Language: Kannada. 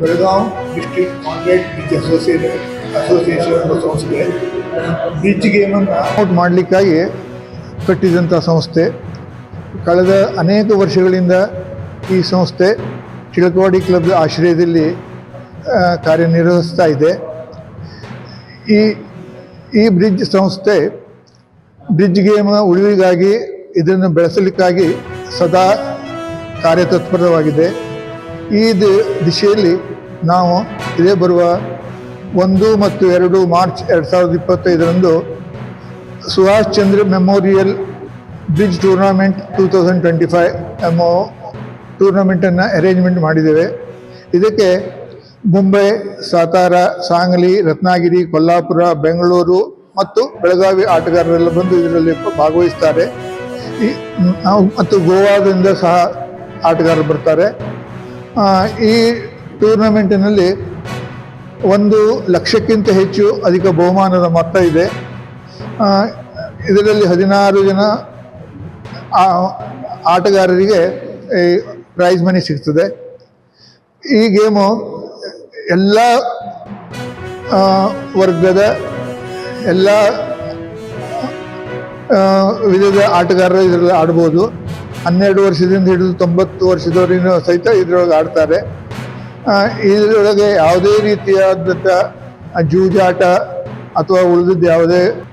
Belagavi district contract bridge association ಎಂಬ ಸಂಸ್ಥೆ ಬ್ರಿಡ್ಜ್ ಗೇಮನ್ನು ಪ್ರಮೋಟ್ ಮಾಡಲಿಕ್ಕಾಗಿ ಕಟ್ಟಿದಂಥ ಸಂಸ್ಥೆ. ಕಳೆದ ಅನೇಕ ವರ್ಷಗಳಿಂದ ಈ ಸಂಸ್ಥೆ ಚಿಳಕವಾಡಿ ಕ್ಲಬ್ ಆಶ್ರಯದಲ್ಲಿ ಕಾರ್ಯನಿರ್ವಹಿಸ್ತಾ ಇದೆ. ಈ ಬ್ರಿಡ್ಜ್ ಸಂಸ್ಥೆ ಬ್ರಿಡ್ಜ್ ಗೇಮ್ ಉಳಿವಿಗಾಗಿ ಇದನ್ನು ಬೆಳೆಸಲಿಕ್ಕಾಗಿ ಸದಾ ಕಾರ್ಯತತ್ಪರವಾಗಿದೆ. ಈ ದಿಶೆಯಲ್ಲಿ ನಾವು ಇದೇ ಬರುವ 1 ಮತ್ತು 2 March 2025ರಂದು Subhash Chandra memorial bridge tournament 2025 ಎಂಬ ಟೂರ್ನಮೆಂಟನ್ನು ಅರೇಂಜ್ಮೆಂಟ್ ಮಾಡಿದ್ದೇವೆ. ಇದಕ್ಕೆ ಮುಂಬೈ, ಸಾತಾರ, ಸಾಂಗ್ಲಿ, ರತ್ನಗಿರಿ, ಕೊಲ್ಲಾಪುರ, ಬೆಂಗಳೂರು ಮತ್ತು ಬೆಳಗಾವಿ ಆಟಗಾರರೆಲ್ಲ ಬಂದು ಇದರಲ್ಲಿ ಭಾಗವಹಿಸ್ತಾರೆ. ಮತ್ತು ಗೋವಾದಿಂದ ಸಹ ಆಟಗಾರರು ಬರ್ತಾರೆ. ಈ ಟೂರ್ನಮೆಂಟಿನಲ್ಲಿ 1 ಲಕ್ಷಕ್ಕಿಂತ ಹೆಚ್ಚು ಅಧಿಕ ಬಹುಮಾನದ ಮೊತ್ತ ಇದೆ. ಇದರಲ್ಲಿ 16 ಜನ ಆಟಗಾರರಿಗೆ ಪ್ರೈಸ್ ಮನಿ ಸಿಗ್ತದೆ. ಈ ಗೇಮು ಎಲ್ಲ ವರ್ಗದ ಎಲ್ಲ ವಿಧದ ಆಟಗಾರರು ಇದರಲ್ಲಿ ಆಡ್ಬೋದು. 12 ವರ್ಷದಿಂದ ಹಿಡಿದು 90 ವರ್ಷದವರಿಗೂ ಸಹಿತ ಇದರೊಳಗೆ ಆಡ್ತಾರೆ. ಇದರೊಳಗೆ ಯಾವುದೇ ರೀತಿಯಾದಂಥ ಜೂಜಾಟ ಅಥವಾ ಉಳಿದಿದ್ದು ಯಾವುದೇ